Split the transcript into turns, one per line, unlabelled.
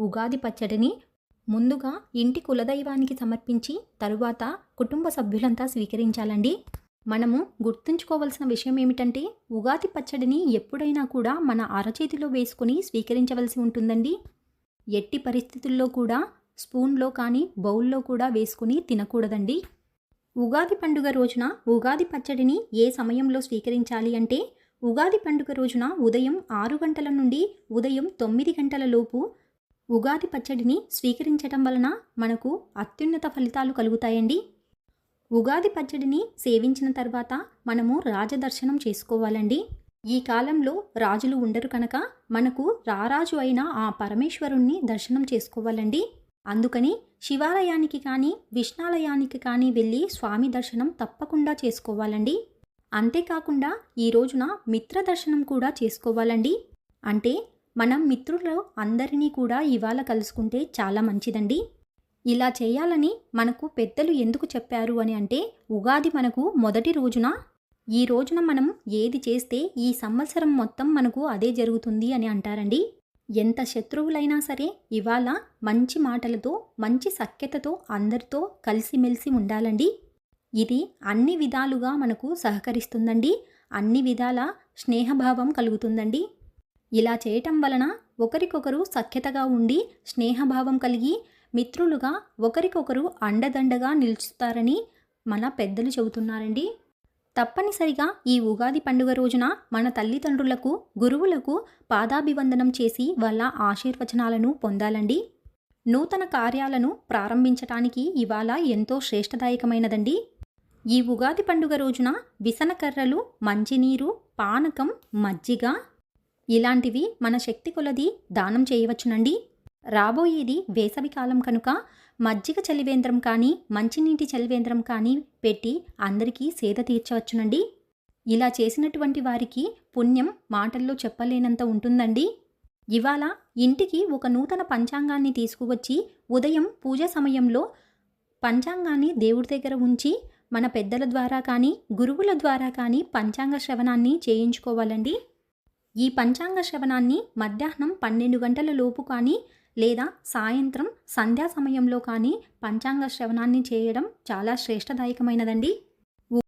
ఉగాది పచ్చడిని ముందుగా ఇంటి కులదైవానికి సమర్పించి తరువాత కుటుంబ సభ్యులంతా స్వీకరించాలండి. మనము గుర్తుంచుకోవాల్సిన విషయం ఏమిటంటే ఉగాది పచ్చడిని ఎప్పుడైనా కూడా మన అరచేతిలో వేసుకొని స్వీకరించవలసి ఉంటుందండి. ఎట్టి పరిస్థితుల్లో కూడా స్పూన్లో కానీ బౌల్లో కూడా వేసుకుని తినకూడదండి. ఉగాది పండుగ రోజున ఉగాది పచ్చడిని ఏ సమయంలో స్వీకరించాలి అంటే ఉగాది పండుగ రోజున ఉదయం 6 గంటల నుండి ఉదయం 9 గంటల లోపు ఉగాది పచ్చడిని స్వీకరించటం వలన మనకు అత్యున్నత ఫలితాలు కలుగుతాయండి. ఉగాది పచ్చడిని సేవించిన తర్వాత మనము రాజదర్శనం చేసుకోవాలండి. ఈ కాలంలో రాజులు ఉండరు కనుక మనకు రారాజు అయిన ఆ పరమేశ్వరుణ్ణి దర్శనం చేసుకోవాలండి. అందుకని శివాలయానికి కానీ విష్ణాలయానికి కానీ వెళ్ళి స్వామి దర్శనం తప్పకుండా చేసుకోవాలండి. అంతేకాకుండా ఈ రోజున మిత్ర దర్శనం కూడా చేసుకోవాలండి. అంటే మనం మిత్రుల్లో అందరినీ కూడా ఇవాళ కలుసుకుంటే చాలా మంచిదండి. ఇలా చేయాలని మనకు పెద్దలు ఎందుకు చెప్పారు అని అంటే ఉగాది మనకు మొదటి రోజున, ఈ రోజున మనం ఏది చేస్తే ఈ సంవత్సరం మొత్తం మనకు అదే జరుగుతుంది అని అంటారండి. ఎంత శత్రువులైనా సరే ఇవాళ మంచి మాటలతో మంచి సఖ్యతతో అందరితో కలిసిమెలిసి ఉండాలండి. ఇది అన్ని విధాలుగా మనకు సహకరిస్తుందండి. అన్ని విధాల స్నేహభావం కలుగుతుందండి. ఇలా చేయటం వలన ఒకరికొకరు సఖ్యతగా ఉండి స్నేహభావం కలిగి మిత్రులుగా ఒకరికొకరు అండదండగా నిలుస్తారని మన పెద్దలు చెబుతున్నారండి. తప్పనిసరిగా ఈ ఉగాది పండుగ రోజున మన తల్లిదండ్రులకు, గురువులకు పాదాభివందనం చేసి వాళ్ళ ఆశీర్వచనాలను పొందాలండి. నూతన కార్యాలను ప్రారంభించటానికి ఇవాళ ఎంతో శ్రేష్టదాయకమైనదండి. ఈ ఉగాది పండుగ రోజున విసనకర్రలు, మంచినీరు, పానకం, మజ్జిగ ఇలాంటివి మన శక్తి కొలది దానం చేయవచ్చునండి. రాబోయేది వేసవికాలం కనుక మజ్జిగ చలివేంద్రం కానీ మంచినీటి చలివేంద్రం కానీ పెట్టి అందరికీ సేద తీర్చవచ్చునండి. ఇలా చేసినటువంటి వారికి పుణ్యం మాటల్లో చెప్పలేనంత ఉంటుందండి. ఇవాళ ఇంటికి ఒక నూతన పంచాంగాన్ని తీసుకువచ్చి ఉదయం పూజ సమయంలో పంచాంగాన్ని దేవుడి దగ్గర ఉంచి మన పెద్దల ద్వారా కానీ గురువుల ద్వారా కానీ పంచాంగ శ్రవణాన్ని చేయించుకోవాలండి. ఈ పంచాంగ శ్రవణాన్ని మధ్యాహ్నం 12 గంటల లోపు కానీ లేదా సాయంత్రం సంధ్యా సమయంలో కానీ పంచాంగ శ్రవణాన్ని చేయడం చాలా శ్రేష్టదాయకమైనదండి.